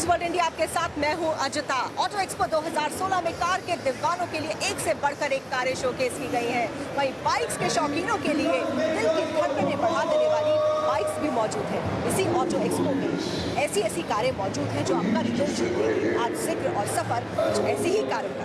News world India आपके साथ मैं हूं अजिता। ऑटो एक्सपो 2016 में कार के दीवानों के लिए एक से बढ़कर एक कारें शोकेस की गई हैं। वहीं बाइक्स के शौकीनों के लिए दिल की धड़कनें बढ़ा देने वाली बाइक्स भी मौजूद हैं। इसी ऑटो एक्सपो में ऐसी कारें मौजूद हैं जो आपका दिल जीत लेंगी। आज जिक्र और सफर कुछ ऐसी ही कारों का।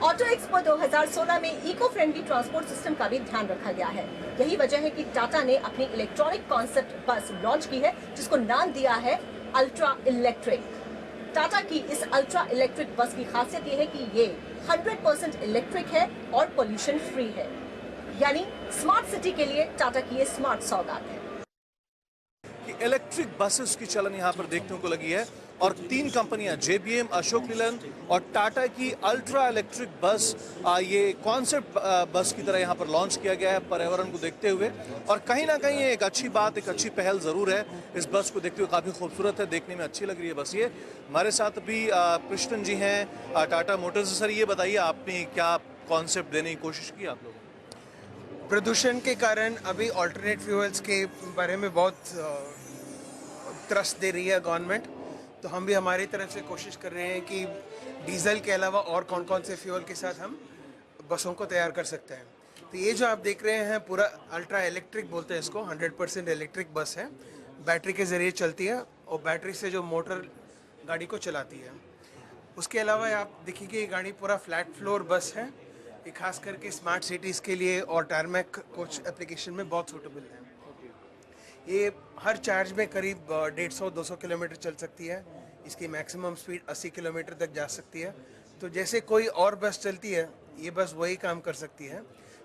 ऑटो एक्सपो 2016 में इको फ्रेंडली ट्रांसपोर्ट सिस्टम का भी ध्यान रखा गया है। यही वजह है कि टाटा ने अपनी इलेक्ट्रॉनिक कॉन्सेप्ट बस लॉन्च की है, जिसको नाम दिया है अल्ट्रा इलेक्ट्रिक। टाटा की इस अल्ट्रा इलेक्ट्रिक बस की खासियत ये है कि ये 100% इलेक्ट्रिक है और पोल्यूशन फ्री है, यानी स्मार्ट सिटी के लिए टाटा की ये स्मार्ट सौगात है। इलेक्ट्रिक बसेस की चलन यहाँ पर देखने को लगी है और 3 कंपनियां JBM, अशोक लीलैंड और टाटा की अल्ट्रा इलेक्ट्रिक बस ये कॉन्सेप्ट बस की तरह यहाँ पर लॉन्च किया गया है पर्यावरण को देखते हुए। और कहीं ना कहीं एक अच्छी बात, एक अच्छी पहल जरूर है। इस बस को देखते हुए काफ़ी खूबसूरत है, देखने में अच्छी लग रही है बस ये। हमारे साथ अभी कृष्णन जी हैं टाटा मोटर्स से। सर ये बताइए, आपने क्या कॉन्सेप्ट देने की कोशिश की आप लोगों? प्रदूषण के कारण अभी ऑल्टरनेट फ्यूल्स के बारे में बहुत ट्रस्ट दे रही है गवर्नमेंट, तो हम भी हमारी तरफ से कोशिश कर रहे हैं कि डीजल के अलावा और कौन कौन से फ्यूल के साथ हम बसों को तैयार कर सकते हैं। तो ये जो आप देख रहे हैं पूरा अल्ट्रा इलेक्ट्रिक बोलते हैं इसको, 100% इलेक्ट्रिक बस है। बैटरी के ज़रिए चलती है और बैटरी से जो मोटर गाड़ी को चलाती है। उसके अलावा आप देखिए ये गाड़ी पूरा फ्लैट फ्लोर बस है। ये खास करके स्मार्ट सिटीज़ के लिए और टारमैक कुछ एप्लीकेशन में बहुत सूटेबल है। ये हर चार्ज में करीब 150-200 किलोमीटर चल सकती है। इसकी मैक्सिमम स्पीड 80 किलोमीटर तक जा सकती है। तो जैसे कोई और बस चलती है, ये बस वही काम कर सकती है।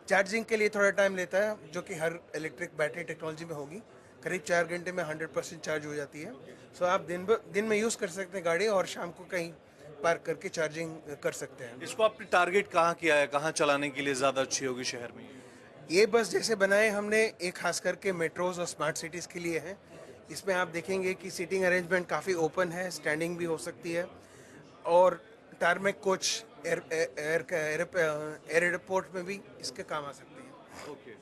चार्जिंग के लिए थोड़ा टाइम लेता है, जो कि हर इलेक्ट्रिक बैटरी टेक्नोलॉजी में होगी। करीब 4 घंटे में 100% चार्ज हो जाती है। सो आप दिन में यूज़ कर सकते हैं गाड़ी और शाम को कहीं पार्क करके चार्जिंग कर सकते हैं। इसको आपने टारगेट कहाँ किया है, कहाँ चलाने के लिए ज़्यादा अच्छी होगी शहर में? ये बस जैसे बनाए हमने एक खास करके मेट्रोज और स्मार्ट सिटीज़ के लिए है। इसमें आप देखेंगे कि सीटिंग अरेंजमेंट काफ़ी ओपन है, स्टैंडिंग भी हो सकती है और टारमेक कोच एयरपोर्ट में भी इसके काम आ सकते हैं। ओके,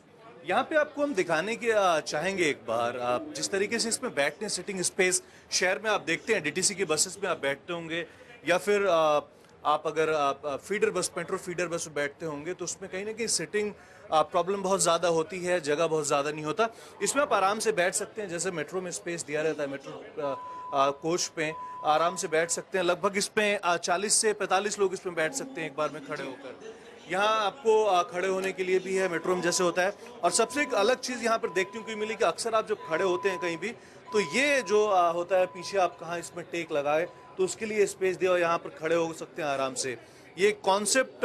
यहाँ पे आपको हम दिखाने के चाहेंगे एक बार, आप जिस तरीके से इसमें बैठने सिटिंग स्पेस शहर में आप देखते हैं DTC की बसेस में आप बैठते होंगे या फिर आप अगर फीडर बस, मेट्रो फीडर बस में बैठते होंगे तो उसमें कहीं ना कहीं सिटिंग प्रॉब्लम बहुत ज़्यादा होती है, जगह बहुत ज़्यादा नहीं होता। इसमें आप आराम से बैठ सकते हैं, जैसे मेट्रो में स्पेस दिया रहता है, मेट्रो कोच पे आराम से बैठ सकते हैं। लगभग इसमें 40 से 45 लोग इसमें बैठ सकते हैं एक बार में खड़े होकर। यहाँ आपको खड़े होने के लिए भी है, मेट्रो में जैसे होता है। और सबसे एक अलग चीज़ यहाँ पर देखने को मिली कि अक्सर आप जब खड़े होते हैं कहीं भी, तो ये जो होता है पीछे आप कहाँ इसमें टेक लगाए तो उसके लिए स्पेस दिया और यहाँ पर खड़े हो सकते हैं आराम से। ये कॉन्सेप्ट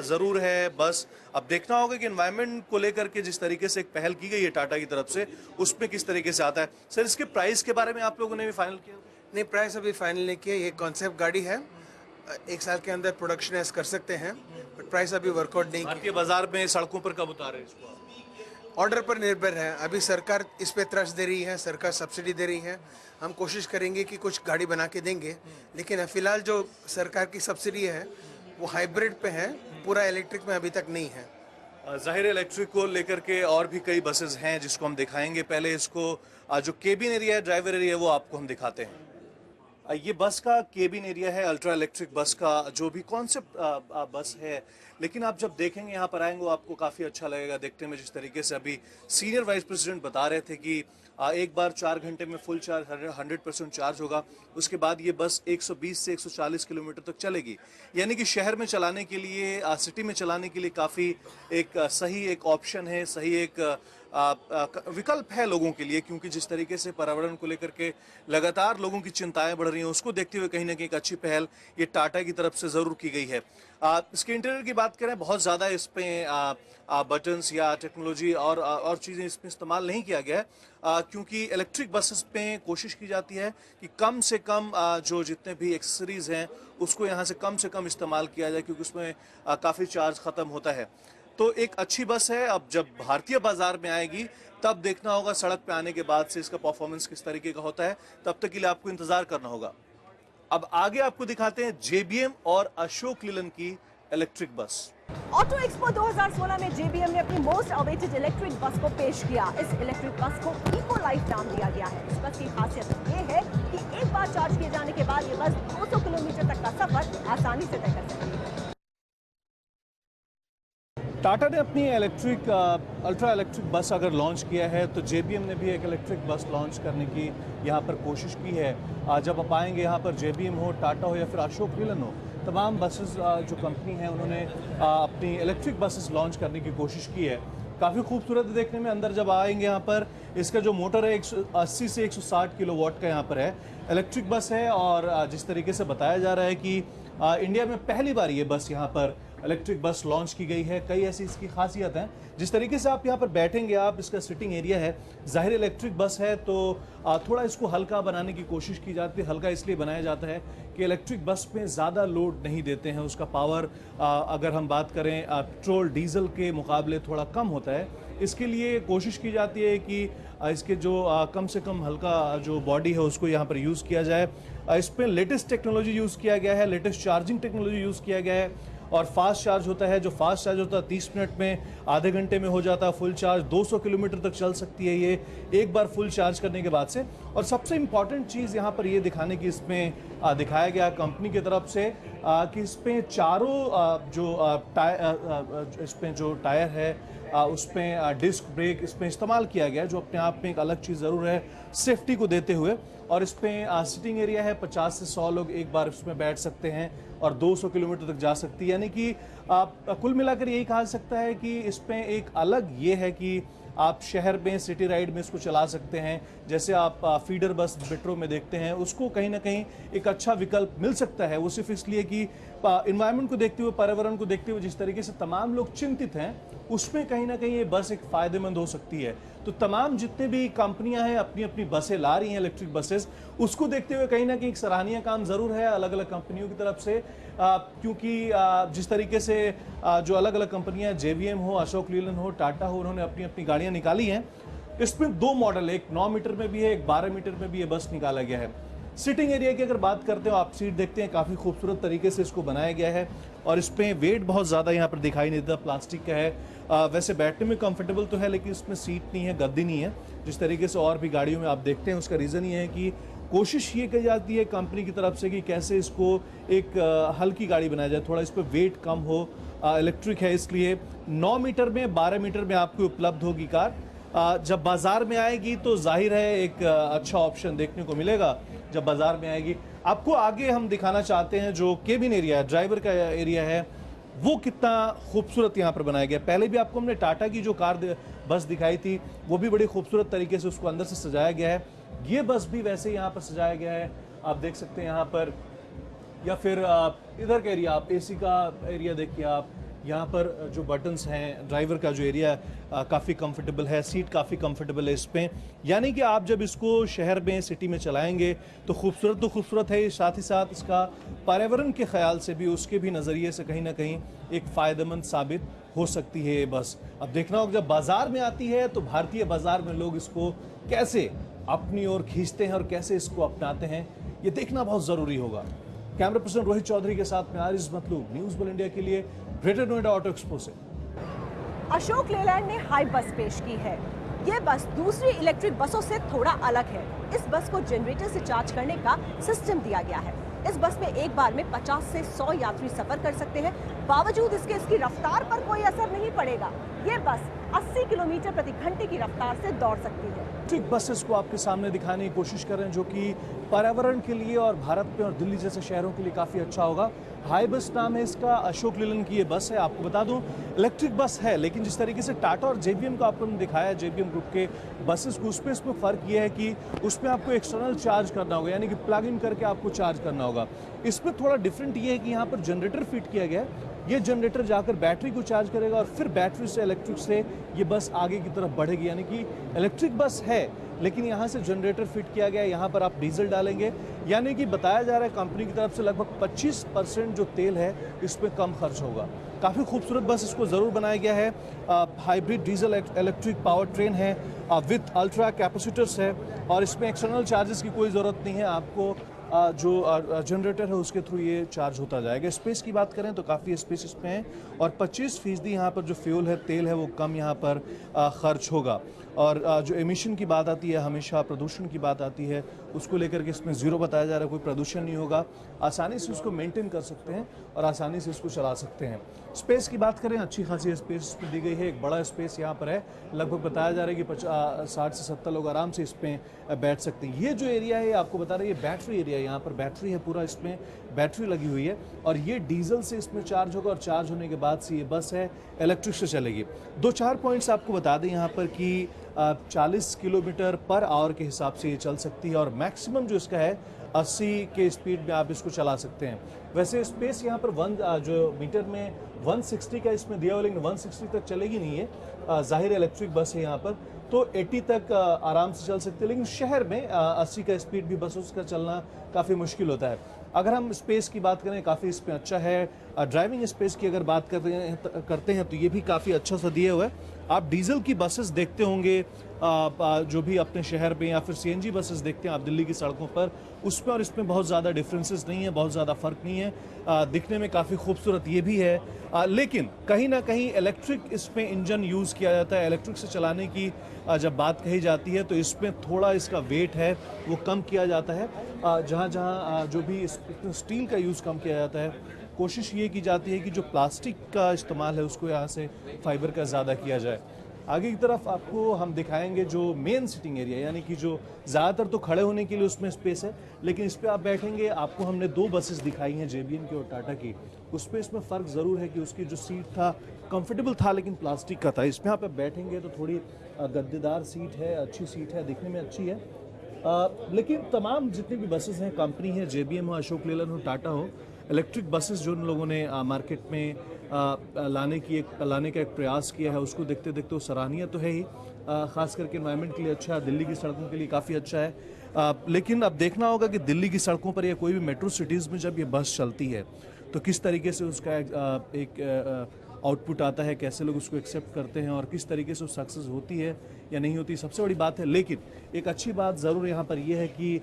ज़रूर है बस। अब देखना होगा कि एनवायरनमेंट को लेकर के जिस तरीके से एक पहल की गई है टाटा की तरफ से, उसमें किस तरीके से आता है। सर इसके प्राइस के बारे में आप लोगों ने भी फाइनल किया? नहीं, प्राइस अभी फाइनल नहीं किया। ये कॉन्सेप्ट गाड़ी है, 1 साल के अंदर प्रोडक्शन ऐसा कर सकते हैं, बट प्राइस अभी वर्कआउट नहीं किया। भारतीय बाजार में सड़कों पर कब उतारे इसको? ऑर्डर पर निर्भर है। अभी सरकार इस पे ट्रस्ट दे रही है, सरकार सब्सिडी दे रही है। हम कोशिश करेंगे कि कुछ गाड़ी बना के देंगे, लेकिन फिलहाल जो सरकार की सब्सिडी है वो हाइब्रिड पे है, पूरा इलेक्ट्रिक में अभी तक नहीं है। जाहिर इलेक्ट्रिक को लेकर के और भी कई बसेस हैं जिसको हम दिखाएंगे। पहले इसको जो केबिन एरिया है, ड्राइवर एरिया है, वो आपको हम दिखाते हैं। ये बस का केबिन एरिया है, अल्ट्रा इलेक्ट्रिक बस का जो भी कॉन्सेप्ट बस है। लेकिन आप जब देखेंगे यहाँ पर आएंगे आपको काफ़ी अच्छा लगेगा देखने में। जिस तरीके से अभी सीनियर वाइस प्रेसिडेंट बता रहे थे कि एक बार 4 घंटे में फुल चार्ज 100% चार्ज होगा, उसके बाद ये बस 120 से 140 किलोमीटर तक चलेगी। यानी कि शहर में चलाने के लिए, सिटी में चलाने के लिए काफ़ी एक सही एक ऑप्शन है, सही एक विकल्प है लोगों के लिए। क्योंकि जिस तरीके से पर्यावरण को लेकर के लगातार लोगों की चिंताएं बढ़ रही हैं, उसको देखते हुए कहीं ना कहीं एक अच्छी पहल ये टाटा की तरफ से ज़रूर की गई है। इसके इंटीरियर की बात करें, बहुत ज़्यादा इसमें बटन्स या टेक्नोलॉजी और चीज़ें इसमें इस्तेमाल नहीं किया गया है, क्योंकि इलेक्ट्रिक बसेस पे कोशिश की जाती है कि कम से कम जो जितने भी एक्सेसरीज़ हैं उसको यहाँ से कम इस्तेमाल किया जाए, क्योंकि उसमें काफ़ी चार्ज ख़त्म होता है। तो एक अच्छी बस है। अब जब भारतीय बाजार में आएगी तब देखना होगा सड़क पे आने के बाद से इसका परफॉर्मेंस किस तरीके का होता है। तब तक के लिए आपको इंतजार करना होगा। अब आगे आपको दिखाते हैं JBM और अशोक लीलैंड की इलेक्ट्रिक बस। ऑटो एक्सपो 2016 में JBM ने अपनी मोस्ट अवेटेड इलेक्ट्रिक बस को पेश किया। इस इलेक्ट्रिक बस को इको लाइफ नाम दिया गया है। इस बस की खासियत ये है कि एक बार चार्ज किए जाने के बाद ये बस 200 किलोमीटर तक का सफर आसानी से तय कर सकती है। टाटा ने अपनी अल्ट्रा इलेक्ट्रिक बस अगर लॉन्च किया है तो JBM ने भी एक इलेक्ट्रिक बस लॉन्च करने की यहाँ पर कोशिश की है। जब आप आएंगे यहाँ पर JBM हो, टाटा हो या फिर अशोक लीलैंड हो, तमाम बसेस जो कंपनी है उन्होंने अपनी इलेक्ट्रिक बसेस लॉन्च करने की कोशिश की है। काफ़ी खूबसूरत देखने में। अंदर जब आएंगे यहाँ पर इसका जो मोटर है 180 से 160 किलोवाट का यहाँ पर है। इलेक्ट्रिक बस है और जिस तरीके से बताया जा रहा है कि इंडिया में पहली बार ये बस यहाँ पर इलेक्ट्रिक बस लॉन्च की गई है। कई ऐसी इसकी खासियत हैं। जिस तरीके से आप यहाँ पर बैठेंगे, आप इसका सिटिंग एरिया है, ज़ाहिर इलेक्ट्रिक बस है तो थोड़ा इसको हल्का बनाने की कोशिश की जाती है। हल्का इसलिए बनाया जाता है कि इलेक्ट्रिक बस में ज़्यादा लोड नहीं देते हैं। उसका पावर अगर हम बात करें पेट्रोल डीजल के मुकाबले थोड़ा कम होता है। इसके लिए कोशिश की जाती है कि इसके जो कम से कम हल्का जो बॉडी है उसको यहाँ पर यूज़ किया जाए। इस पर लेटेस्ट टेक्नोलॉजी यूज़ किया गया है, लेटेस्ट चार्जिंग टेक्नोलॉजी यूज़ किया गया है और फास्ट चार्ज होता है। जो फास्ट चार्ज होता है 30 मिनट में, आधे घंटे में हो जाता है फुल चार्ज। 200 किलोमीटर तक चल सकती है ये एक बार फुल चार्ज करने के बाद से। और सबसे इम्पॉर्टेंट चीज़ यहाँ पर ये दिखाने की इसमें दिखाया गया कंपनी की तरफ से कि इसमें चारों जो टायर है उसमें डिस्क ब्रेक इसमें इस्तेमाल किया गया है, जो अपने आप में एक अलग चीज़ ज़रूर है सेफ्टी को देते हुए। और इसमें सिटिंग एरिया है, 50 से 100 लोग एक बार इसमें बैठ सकते हैं और 200 किलोमीटर तक जा सकती है। यानी कि कुल मिलाकर यही कहा सकता है कि इसमें एक अलग ये है कि आप शहर में सिटी राइड में इसको चला सकते हैं। जैसे आप फीडर बस मेट्रो में देखते हैं, उसको कहीं ना कहीं एक अच्छा विकल्प मिल सकता है। वो सिर्फ इसलिए कि इन्वायरमेंट को देखते हुए, पर्यावरण को देखते हुए जिस तरीके से तमाम लोग चिंतित हैं, उसमें कहीं ना कहीं ये बस एक फ़ायदेमंद हो सकती है। तो तमाम जितने भी कंपनियां हैं अपनी अपनी बसें ला रही हैं इलेक्ट्रिक बसेस, उसको देखते हुए कहीं ना कहीं एक सराहनीय काम ज़रूर है अलग अलग कंपनियों की तरफ से। क्योंकि जिस तरीके से जो अलग अलग कंपनियां JBM हो, अशोक लीलैंड हो, टाटा हो, उन्होंने अपनी अपनी गाड़ियां निकाली हैं। इसमें 2 मॉडल है, एक 9 मीटर में भी है, एक 12 मीटर में भी ये बस निकाला गया है। सिटिंग एरिया की अगर बात करते हो, आप सीट देखते हैं, काफ़ी खूबसूरत तरीके से इसको बनाया गया है और इस पर वेट बहुत ज़्यादा यहाँ पर दिखाई नहीं देता, प्लास्टिक का है। वैसे बैठने में कंफर्टेबल तो है लेकिन इसमें सीट नहीं है, गद्दी नहीं है। जिस तरीके से और भी गाड़ियों में आप देखते हैं, उसका रीज़न ये है कि कोशिश ये की जाती है कंपनी की तरफ से कि कैसे इसको एक हल्की गाड़ी बनाया जाए, थोड़ा इस पर वेट कम हो। इलेक्ट्रिक है इसलिए 9 मीटर में, 12 मीटर में आपको उपलब्ध होगी कार। जब बाज़ार में आएगी तो जाहिर है एक अच्छा ऑप्शन देखने को मिलेगा जब बाज़ार में आएगी। आपको आगे हम दिखाना चाहते हैं जो केबिन एरिया है, ड्राइवर का एरिया है, वो कितना खूबसूरत यहाँ पर बनाया गया। पहले भी आपको हमने टाटा की जो बस दिखाई थी, वो भी बड़ी खूबसूरत तरीके से उसको अंदर से सजाया गया है। ये बस भी वैसे यहाँ पर सजाया गया है, आप देख सकते हैं यहाँ पर। या फिर इधर का एरिया, आप AC का एरिया देखिए, आप यहाँ पर जो बटन्स हैं, ड्राइवर का जो एरिया काफ़ी कंफर्टेबल है, सीट काफ़ी कंफर्टेबल है इसमें। यानी कि आप जब इसको शहर में, सिटी में चलाएंगे तो खूबसूरत है, साथ ही साथ इसका पर्यावरण के ख्याल से भी, उसके भी नज़रिए से कहीं ना कहीं एक फ़ायदेमंद साबित हो सकती है ये बस। अब देखना होगा जब बाज़ार में आती है तो भारतीय बाज़ार में लोग इसको कैसे अपनी ओर खींचते हैं और कैसे इसको अपनाते हैं, ये देखना बहुत ज़रूरी होगा। कैमरा पर्सन रोहित चौधरी के साथ में आरिज मतलूब, न्यूज़ वर्ल्ड इंडिया के लिए, ग्रेटर नोएडा ऑटो एक्सपो से। अशोक लेलैंड ने हाई बस पेश की है। ये बस दूसरी इलेक्ट्रिक बसों से थोड़ा अलग है। इस बस को जनरेटर से चार्ज करने का सिस्टम दिया गया है। इस बस में एक बार में 50 से 100 यात्री सफर कर सकते हैं। बावजूद इसकी रफ्तार पर कोई असर नहीं पड़ेगा। ये बस 80 किलोमीटर प्रति घंटे की रफ्तार से दौड़ सकती है। इलेक्ट्रिक बसेस को आपके सामने दिखाने की कोशिश कर रहे हैं, जो कि पर्यावरण के लिए और भारत में और दिल्ली जैसे शहरों के लिए काफ़ी अच्छा होगा। हाई बस नाम है इसका, अशोक लीलैंड की ये बस है। आपको बता दूं इलेक्ट्रिक बस है, लेकिन जिस तरीके से टाटा और JBM को आपको दिखाया, JBM ग्रुप के बसेस को, उसमें इसमें फ़र्क ये है कि उसमें आपको एक्सटर्नल चार्ज करना होगा, यानी कि प्लग इन करके आपको चार्ज करना होगा। इसमें थोड़ा डिफरेंट ये है कि यहाँ पर जनरेटर फिट किया गया है ये जनरेटर जाकर बैटरी को चार्ज करेगा और फिर बैटरी से इलेक्ट्रिक से ये बस आगे की तरफ बढ़ेगी। यानी कि इलेक्ट्रिक बस है लेकिन यहाँ से जनरेटर फिट किया गया है, यहाँ पर आप डीजल डालेंगे, यानी कि बताया जा रहा है कंपनी की तरफ से लगभग 25% जो तेल है इसमें कम खर्च होगा। काफ़ी खूबसूरत बस इसको ज़रूर बनाया गया है। Hybrid diesel electric power train है विथ अल्ट्रा कैपेसिटर्स है और इसमें एक्सटर्नल चार्जेस की कोई ज़रूरत नहीं है। आपको जो जनरेटर है उसके थ्रू ये चार्ज होता जाएगा। स्पेस की बात करें तो काफ़ी स्पेस इसमें है और 25% यहाँ पर जो फ्यूल है, तेल है, वो कम यहाँ पर खर्च होगा। और जो एमिशन की बात आती है, हमेशा प्रदूषण की बात आती है, उसको लेकर के इसमें ज़ीरो बताया जा रहा है, कोई प्रदूषण नहीं होगा। आसानी से उसको मेंटेन कर सकते हैं और आसानी से इसको चला सकते हैं। स्पेस की बात करें, अच्छी खासी स्पेस इसमें दी गई है। एक बड़ा स्पेस यहाँ पर है, लगभग बताया जा रहा है कि 60 से 70 लोग आराम से इसमें बैठ सकते हैं। ये जो एरिया है आपको बता रहे हैं, ये बैटरी एरिया है, यहाँ पर बैटरी है, पूरा इसमें बैटरी लगी हुई है और ये डीजल से इसमें चार्ज होगा और चार्ज होने के बाद से ये बस है इलेक्ट्रिक से चलेगी। 2-4 पॉइंट्स आपको बता दें यहाँ पर कि 40 किलोमीटर पर आवर के हिसाब से ये चल सकती है और मैक्सिमम जो इसका है 80 के स्पीड में आप इसको चला सकते हैं। वैसे स्पेस यहाँ पर जो मीटर में 160 का इसमें दिया हुआ, लेकिन 160 तक चलेगी नहीं है, जाहिर इलेक्ट्रिक बस है यहाँ पर, तो 80 तक आराम से चल सकते हैं। लेकिन शहर में 80 का स्पीड भी बसों का चलना काफ़ी मुश्किल होता है। अगर हम स्पेस की बात करें, काफ़ी इसमें अच्छा है। ड्राइविंग स्पेस की अगर बात करते हैं तो ये भी काफ़ी अच्छा सा दिया हुआ है। आप डीजल की बसेस देखते होंगे जो भी अपने शहर में, या फिर सीएनजी बसेस देखते हैं आप दिल्ली की सड़कों पर, उसमें और इसमें बहुत ज़्यादा डिफरेंसेस नहीं है, बहुत ज़्यादा फ़र्क नहीं है। दिखने में काफ़ी खूबसूरत ये भी है, लेकिन कहीं ना कहीं इलेक्ट्रिक इसमें इंजन यूज़ किया जाता है। इलेक्ट्रिक से चलाने की जब बात कही जाती है तो इसमें थोड़ा इसका वेट है वो कम किया जाता है। जहाँ जहाँ जो भी स्टील का यूज़ कम किया जाता है, कोशिश ये की जाती है कि जो प्लास्टिक का इस्तेमाल है उसको यहाँ से फाइबर का ज़्यादा किया जाए। आगे की तरफ आपको हम दिखाएंगे जो मेन सिटिंग एरिया, यानी कि जो ज़्यादातर तो खड़े होने के लिए उसमें स्पेस है, लेकिन इस पर आप बैठेंगे। आपको हमने 2 बसेस दिखाई हैं, JBM की और टाटा की। उस पर इसमें फ़र्क ज़रूर है कि उसकी जो सीट था कंफर्टेबल था लेकिन प्लास्टिक का था। इसमें आप बैठेंगे तो थोड़ी गद्देदार सीट है, अच्छी सीट है, दिखने में अच्छी है। लेकिन तमाम जितनी भी बसेस हैं, कंपनी है, JBM हो, अशोक लेलैंड हो, टाटा हो, इलेक्ट्रिक बसेस जो उन लोगों ने मार्केट में लाने का एक प्रयास किया है, उसको देखते देखते वो सराहनीय तो है ही, ख़ास करके एनवायरनमेंट के लिए अच्छा है, दिल्ली की सड़कों के लिए काफ़ी अच्छा है। लेकिन अब देखना होगा कि दिल्ली की सड़कों पर या कोई भी मेट्रो सिटीज़ में जब ये बस चलती है तो किस तरीके से उसका एक आउटपुट आता है, कैसे लोग उसको एक्सेप्ट करते हैं और किस तरीके से वो सक्सेस होती है या नहीं होती, सबसे बड़ी बात है। लेकिन एक अच्छी बात ज़रूर यहाँ पर यह है कि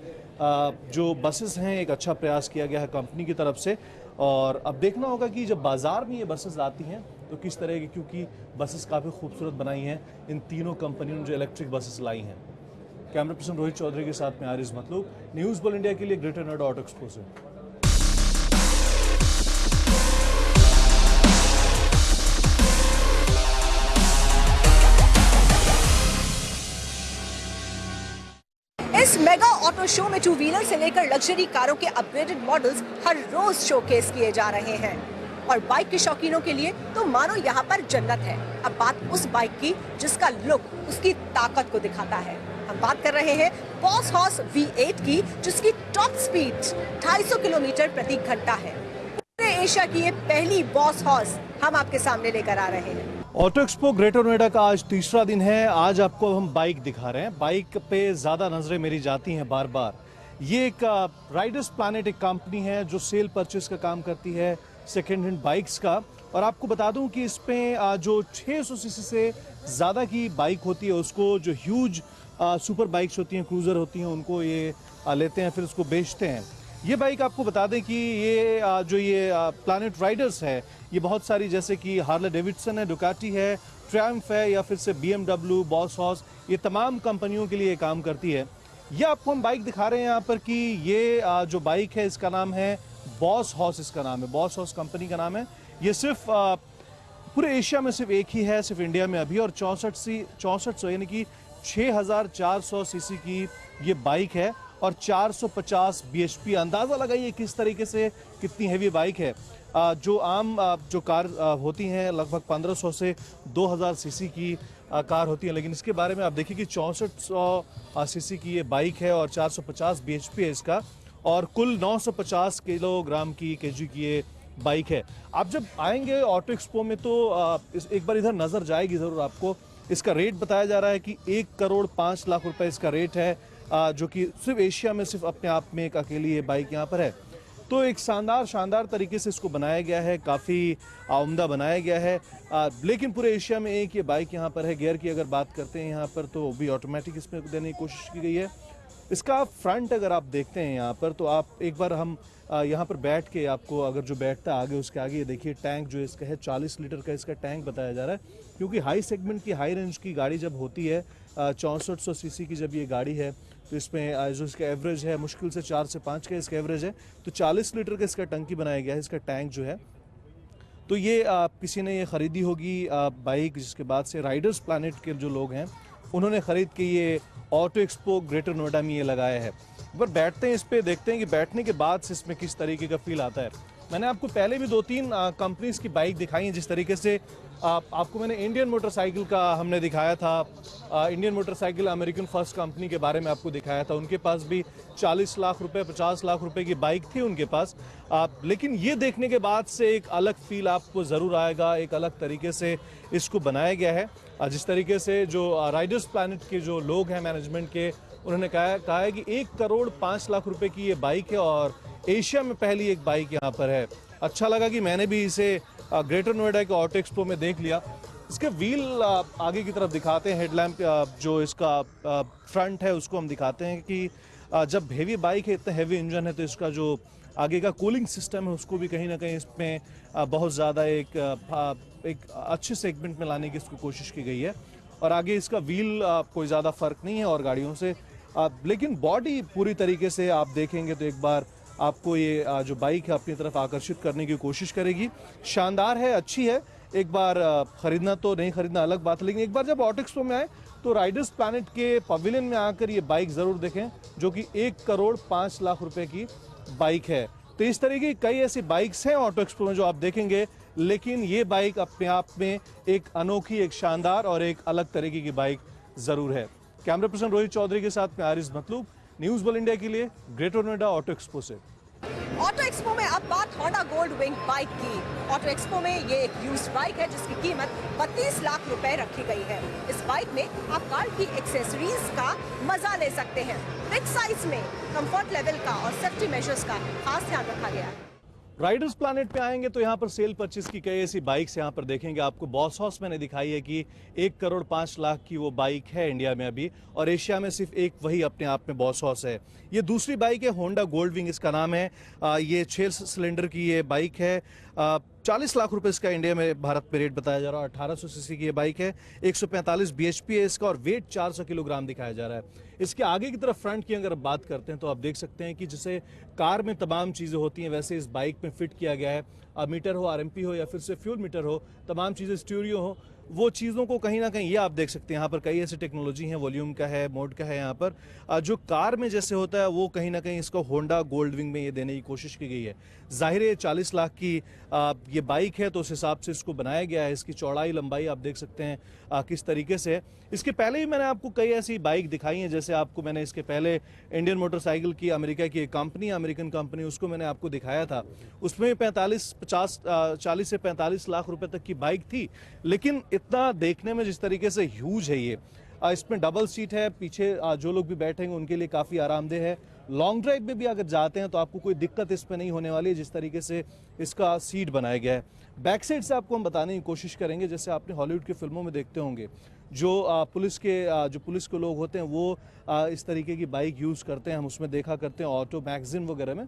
जो बसेस हैं, एक अच्छा प्रयास किया गया है कंपनी की तरफ से। और अब देखना होगा कि जब बाज़ार में ये बसेस आती हैं तो किस तरह की, क्योंकि बसेस काफ़ी खूबसूरत बनाई हैं इन तीनों कंपनियों ने जो इलेक्ट्रिक बसेस लाई हैं। कैमरा पर्सन रोहित चौधरी के साथ में आरिज मतलूब, न्यूज़ वर्ल्ड इंडिया के लिए ग्रेटर नोएडा ऑटो एक्सपो से। इस मेगा ऑटो शो में 2 व्हीलर से लेकर लग्जरी कारों के अपग्रेडेड मॉडल्स हर रोज शोकेस किए जा रहे हैं और बाइक के शौकीनों के लिए तो मानो यहाँ पर जन्नत है। अब बात उस बाइक की जिसका लुक उसकी ताकत को दिखाता है। हम बात कर रहे हैं बॉस हॉर्स V8 की, जिसकी टॉप स्पीड 250 किलोमीटर प्रति घंटा है। पूरे एशिया की ये पहली बॉस हॉर्स हम आपके सामने लेकर आ रहे हैं। ऑटो एक्सपो ग्रेटर नोएडा का आज तीसरा दिन है। आज आपको हम बाइक दिखा रहे हैं। बाइक पे ज़्यादा नज़रें मेरी जाती हैं बार बार। ये एक राइडर्स प्लैनेट एक कंपनी है जो सेल परचेस का काम करती है सेकेंड हैंड बाइक्स का। और आपको बता दूं कि इसमें जो 600 सीसी से ज़्यादा की बाइक होती है, उसको जो ह्यूज सुपर बाइक्स होती हैं, क्रूज़र होती हैं, उनको ये लेते हैं, फिर उसको बेचते हैं। ये बाइक आपको बता दें कि ये जो ये प्लैनेट राइडर्स है, ये बहुत सारी, जैसे कि हार्ले डेविडसन है, डुकाटी है, ट्रायम्फ है, या फिर से BMW, बॉस हॉर्स, ये तमाम कंपनियों के लिए काम करती है। ये आपको हम बाइक दिखा रहे हैं यहाँ पर कि ये जो बाइक है इसका नाम है बॉस हॉर्स, इसका नाम है बॉस हॉर्स, कंपनी का नाम है। ये सिर्फ पूरे एशिया में सिर्फ एक ही है, सिर्फ इंडिया में अभी, और 6400 यानी कि 6400 सीसी की ये बाइक है और 450 bhp। अंदाज़ा लगाइए किस तरीके से, कितनी हैवी बाइक है। जो आम जो कार होती हैं लगभग 1500 से 2000 सीसी की कार होती है, लेकिन इसके बारे में आप देखिए कि 6400 सीसी की ये बाइक है और 450 bhp है इसका, और कुल 950 किलोग्राम की केजी की ये बाइक है। आप जब आएंगे ऑटो एक्सपो में तो एक बार इधर नज़र जाएगी ज़रूर आपको। इसका रेट बताया जा रहा है कि 1,05,00,000 रुपए इसका रेट है, जो कि सिर्फ एशिया में सिर्फ अपने आप में एक अकेली ये बाइक यहाँ पर है। तो एक शानदार तरीके से इसको बनाया गया है, काफ़ी उम्दा बनाया गया है। लेकिन पूरे एशिया में एक ये बाइक यहाँ पर है। गियर की अगर बात करते हैं यहाँ पर तो वो भी ऑटोमेटिक इसमें देने की कोशिश की गई है। इसका फ्रंट अगर आप देखते हैं यहाँ पर तो आप एक बार हम यहाँ पर बैठ के आपको अगर जो बैठता है आगे उसके आगे ये देखिए टैंक जो इसका है 40 लीटर का इसका टैंक बताया जा रहा है। क्योंकि हाई सेगमेंट की हाई रेंज की गाड़ी जब होती है 6400 सीसी की जब ये गाड़ी है तो इसमें जो इसका एवरेज है मुश्किल से 4 से 5 का इसका एवरेज है। तो 40 लीटर का इसका टंकी बनाया गया है, इसका टैंक जो है। तो ये किसी ने ये ख़रीदी होगी बाइक, जिसके बाद से राइडर्स प्लैनेट के जो लोग हैं उन्होंने ख़रीद के ये ऑटो एक्सपो ग्रेटर नोएडा में ये लगाया है। पर बैठते हैं इस पर, देखते हैं कि बैठने के बाद से इसमें किस तरीके का फील आता है। मैंने आपको पहले भी 2-3 कंपनीज़ की बाइक दिखाई हैं। जिस तरीके से आपको मैंने इंडियन मोटरसाइकिल का हमने दिखाया था, Indian motorcycle American first company के बारे में आपको दिखाया था। उनके पास भी 40 लाख रुपए 50 लाख रुपए की बाइक थी उनके पास। लेकिन ये देखने के बाद से एक अलग फील आपको ज़रूर आएगा, एक अलग तरीके से इसको बनाया गया है। जिस तरीके से जो राइडर्स प्लैनेट के जो लोग हैं मैनेजमेंट के, उन्होंने कहा है कि 1,05,00,000 रुपए की ये बाइक है और एशिया में पहली एक बाइक यहाँ पर है। अच्छा लगा कि मैंने भी इसे ग्रेटर नोएडा के ऑटो एक्सपो में देख लिया। इसके व्हील आगे की तरफ दिखाते हैं, हेडलैम्प जो इसका फ्रंट है उसको हम दिखाते हैं कि जब हेवी बाइक है, इतना हेवी इंजन है, तो इसका जो आगे का कूलिंग सिस्टम है उसको भी कहीं ना कहीं इसमें बहुत ज़्यादा एक अच्छे सेगमेंट में लाने की इसकी कोशिश की गई है। और आगे इसका व्हील कोई ज़्यादा फ़र्क नहीं है और गाड़ियों से, लेकिन बॉडी पूरी तरीके से आप देखेंगे तो एक बार आपको ये जो बाइक है अपनी तरफ आकर्षित करने की कोशिश करेगी। शानदार है, अच्छी है। एक बार ख़रीदना तो नहीं ख़रीदना अलग बात है, लेकिन एक बार जब ऑटो एक्सपो में आए तो राइडर्स प्लैनेट के पवेलियन में आकर ये बाइक ज़रूर देखें, जो कि 1,05,00,000 रुपए की बाइक है। तो इस तरीके की कई ऐसी बाइक्स हैं ऑटो एक्सपो में जो आप देखेंगे, लेकिन ये बाइक अपने आप में एक अनोखी, एक शानदार और एक अलग तरीके की बाइक ज़रूर है। कैमरा पर्सन रोहित चौधरी के साथ मैं आरिस मतलूब, न्यूज़ वर्ल्ड इंडिया के लिए ग्रेटर नोएडा ऑटो एक्सपो से। ऑटो एक्सपो में अब बात होंडा गोल्ड विंग बाइक की। ऑटो एक्सपो में ये एक यूज्ड बाइक है जिसकी कीमत 32 लाख रुपए रखी गई है। इस बाइक में आप कार की एक्सेसरीज का मजा ले सकते हैं। बिग साइज में कंफर्ट लेवल का और सेफ्टी मेजर्स का खास ध्यान रखा गया है। राइडर्स प्लैनेट पे आएंगे तो यहाँ पर सेल परचेज की कई ऐसी बाइक्स यहाँ पर देखेंगे आपको। बॉस हॉर्स मैंने दिखाई है कि 1,05,00,000 की वो बाइक है इंडिया में अभी, और एशिया में सिर्फ एक वही अपने आप में बॉस हॉर्स है। ये दूसरी बाइक है, होंडा गोल्ड विंग इसका नाम है। ये 6 सिलेंडर की ये बाइक है। 40 लाख रुपए इसका इंडिया में, भारत में रेट बताया जा रहा है। 1800 सीसी की ये बाइक है, 145 bhp है इसका और वेट 400 किलोग्राम दिखाया जा रहा है। इसके आगे की तरफ फ्रंट की अगर बात करते हैं तो आप देख सकते हैं कि जैसे कार में तमाम चीज़ें होती हैं वैसे इस बाइक में फिट किया गया है। मीटर हो, आरएमपी हो या फिर से फ्यूल मीटर हो, तमाम चीज़ें, स्टीरियो हो, वो चीज़ों को कहीं ना कहीं ये आप देख सकते हैं। यहाँ पर कई ऐसी टेक्नोलॉजी हैं, वॉल्यूम का है, मोड का है। यहाँ पर जो कार में जैसे होता है वो कहीं ना कहीं इसको होंडा गोल्ड विंग में ये देने की कोशिश की गई है। जाहिर है 40 लाख की ये बाइक है तो उस हिसाब से इसको बनाया गया है। इसकी चौड़ाई लंबाई आप देख सकते हैं किस तरीके से। इसके पहले भी मैंने आपको कई ऐसी बाइक दिखाई हैं, जैसे आपको मैंने इसके पहले इंडियन मोटरसाइकिल की अमेरिका की एक कंपनी, अमेरिकन कंपनी, उसको मैंने आपको दिखाया था। उसमें 40 से 45 लाख रुपए तक की बाइक थी, लेकिन इतना देखने में जिस तरीके से ह्यूज है ये, इसमें डबल सीट है, पीछे जो लोग भी बैठेंगे उनके लिए काफ़ी आरामदेह है। लॉन्ग ड्राइव में भी अगर जाते हैं तो आपको कोई दिक्कत इसमें नहीं होने वाली है, जिस तरीके से इसका सीट बनाया गया है। बैक साइड से आपको हम बताने की कोशिश करेंगे, जैसे आपने हॉलीवुड की फिल्मों में देखते होंगे, जो पुलिस के लोग होते हैं वो इस तरीके की बाइक यूज़ करते हैं, हम उसमें देखा करते हैं ऑटो मैगजीन वगैरह में।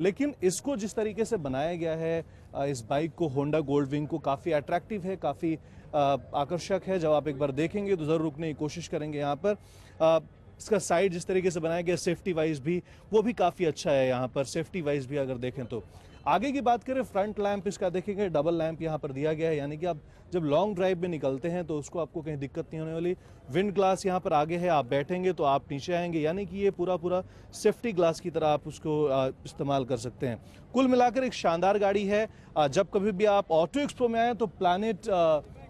लेकिन इसको जिस तरीके से बनाया गया है, इस बाइक को, होंडा गोल्ड विंग को, काफ़ी अट्रैक्टिव है, काफ़ी आकर्षक है। जब आप एक बार देखेंगे तो ज़रूर रुकने की कोशिश करेंगे यहाँ पर। इसका साइड जिस तरीके से बनाया गया, सेफ्टी वाइज भी वो भी काफ़ी अच्छा है। यहाँ पर सेफ्टी वाइज भी अगर देखें तो, आगे की बात करें, फ्रंट लैंप इसका देखेंगे, डबल लैंप यहाँ पर दिया गया है, यानी कि आप जब लॉन्ग ड्राइव में निकलते हैं तो उसको आपको कहीं दिक्कत नहीं होने वाली। विंड ग्लास यहाँ पर आगे है, आप बैठेंगे तो आप नीचे आएंगे, यानी कि ये पूरा सेफ्टी ग्लास की तरह आप उसको इस्तेमाल कर सकते हैं। कुल मिलाकर एक शानदार गाड़ी है। जब कभी भी आप ऑटो एक्सपो में आएँ तो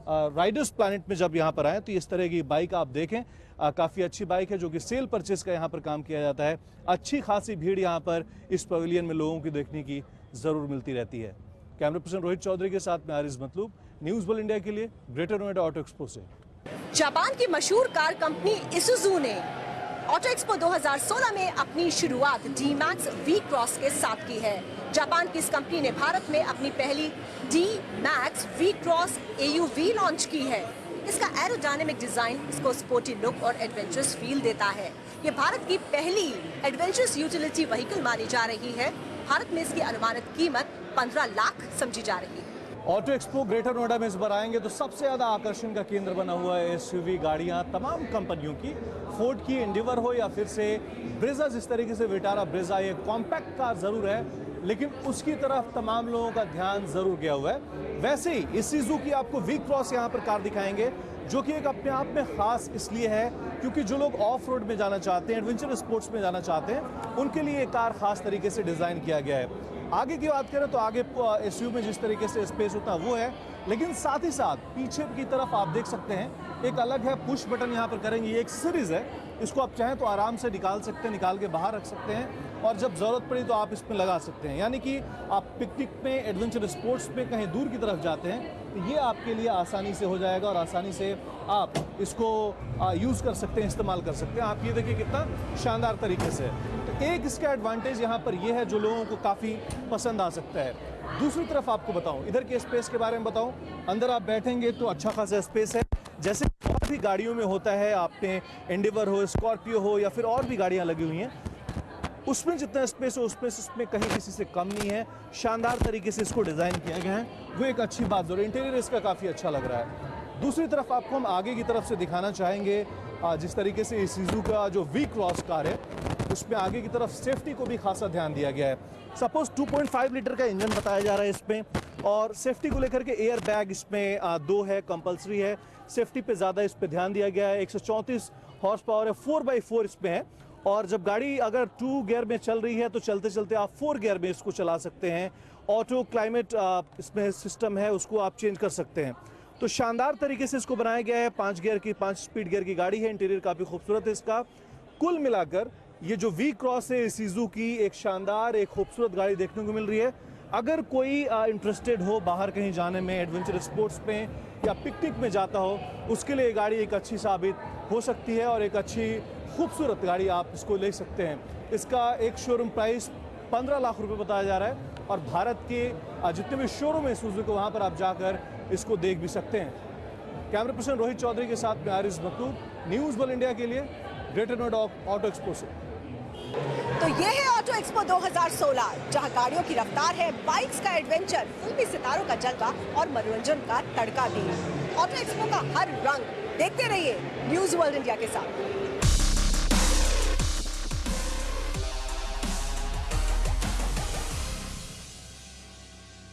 राइडर्स प्लैनेट में जब यहाँ पर आएँ तो इस तरह की बाइक आप देखें। काफ़ी अच्छी बाइक है जो कि सेल परचेज का यहाँ पर काम किया जाता है। अच्छी खासी भीड़ यहाँ पर इस पवेलियन में लोगों की देखने की ज़रूर मिलती रहती है। कैमरा पर्सन रोहित चौधरी के साथ में आरिज मतलूब, न्यूज़ वर्ल्ड इंडिया के लिए ग्रेटर नोएडा ऑटो एक्सपो से। जापान की मशहूर कार कंपनी इसुजू ने ऑटो एक्सपो 2016 में अपनी शुरुआत D-Max V-Cross के साथ की है। जापान की इस कंपनी ने भारत में अपनी पहली D-Max V-Cross AUV लॉन्च की है। इसका एरोडायनेमिक डिजाइन इसको स्पोर्टी लुक और एडवेंचरस फील देता है। ये भारत की पहली एडवेंचरस यूटिलिटी व्हीकल मानी जा रही है। भारत में इसकी अनुमानित कीमत 15 लाख समझी जा रही है। ऑटो एक्सपो ग्रेटर नोएडा में इस बार आएंगे तो सबसे ज्यादा आकर्षण का केंद्र बना हुआ है एसयूवी गाड़ियां तमाम कंपनियों की। फोर्ड की एंडेवर हो या फिर से ब्रेजा, जिस तरीके से विटारा ब्रेजा ये कॉम्पैक्ट कार जरूर है, लेकिन उसकी तरफ तमाम लोगों का ध्यान जरूर गया हुआ है। वैसे ही इसूजू की आपको V-Cross यहाँ पर कार दिखाएंगे, जो कि एक अपने आप में खास इसलिए है क्योंकि जो लोग ऑफ रोड में जाना चाहते हैं, एडवेंचर स्पोर्ट्स में जाना चाहते हैं, उनके लिए ये कार खास तरीके से डिजाइन किया गया है। आगे की बात करें तो आगे एसयूवी में जिस तरीके से स्पेस होता है वो है, लेकिन साथ ही साथ पीछे की तरफ आप देख सकते हैं एक अलग है, पुश बटन यहाँ पर करेंगे। ये एक सीरीज है, इसको आप चाहें तो आराम से निकाल सकते हैं, निकाल के बाहर रख सकते हैं और जब ज़रूरत पड़ी तो आप इसमें लगा सकते हैं। यानी कि आप पिकनिक में, एडवेंचर स्पोर्ट्स में कहीं दूर की तरफ जाते हैं तो ये आपके लिए आसानी से हो जाएगा और आसानी से आप इसको यूज़ कर सकते हैं, इस्तेमाल कर सकते हैं। आप ये देखिए कितना शानदार तरीके से। तो एक इसका एडवांटेज यहाँ पर ये है जो लोगों को काफ़ी पसंद आ सकता है। दूसरी तरफ आपको बताऊं, इधर के स्पेस के बारे में बताऊं, अंदर आप बैठेंगे तो अच्छा खासा स्पेस है, जैसे और भी गाड़ियों में होता है। आपने एंडेवर हो, स्कॉर्पियो हो या फिर और भी गाड़ियां लगी हुई हैं, उसमें जितना स्पेस हो उसमें कहीं किसी से कम नहीं है। शानदार तरीके से इसको डिज़ाइन किया गया है, वो एक अच्छी बात जरूर। इंटीरियर इसका काफ़ी अच्छा लग रहा है। दूसरी तरफ आपको हम आगे की तरफ से दिखाना चाहेंगे जिस तरीके से इसूजू का जो V-Cross कार है उसमें आगे की तरफ सेफ्टी को भी खासा ध्यान दिया गया है। सपोज 2.5 लीटर का इंजन बताया जा रहा है इसमें, और सेफ्टी को लेकर के एयर बैग इसमें 2 है, कंपलसरी है। सेफ्टी पे ज़्यादा इस पे ध्यान दिया गया है। 134 हॉर्स पावर है, 4x4 इसमें है। और जब गाड़ी अगर 2 गियर में चल रही है तो चलते चलते आप 4 गियर में इसको चला सकते हैं। ऑटो क्लाइमेट इसमें सिस्टम है, उसको आप चेंज कर सकते हैं। तो शानदार तरीके से इसको बनाया गया है। 5 स्पीड गियर की गाड़ी है, इंटीरियर काफ़ी खूबसूरत है इसका। कुल मिलाकर ये जो V-Cross है इसूजू की, एक शानदार, एक खूबसूरत गाड़ी देखने को मिल रही है। अगर कोई इंटरेस्टेड हो बाहर कहीं जाने में, एडवेंचर स्पोर्ट्स में या पिकनिक में जाता हो, उसके लिए ये गाड़ी एक अच्छी साबित हो सकती है और एक अच्छी खूबसूरत गाड़ी आप इसको ले सकते हैं। इसका एक शोरूम प्राइस 15 लाख रुपए बताया जा रहा है और भारत के जितने भी शोरूम है इसूजू को, वहाँ पर आप जाकर इसको देख भी सकते हैं। कैमरा पर्सन रोहित चौधरी के साथ में आरिज मतलूब, न्यूज़ वर्ल्ड इंडिया के लिए ग्रेटर नोएडा ऑटो एक्सपो से। तो ये है ऑटो एक्सपो 2016, जहां गाड़ियों की रफ्तार है, बाइक्स का एडवेंचर, फिल्मी सितारों का जलवा और मनोरंजन का तड़का भी। ऑटो एक्सपो का हर रंग देखते रहिए न्यूज़ वर्ल्ड इंडिया के साथ।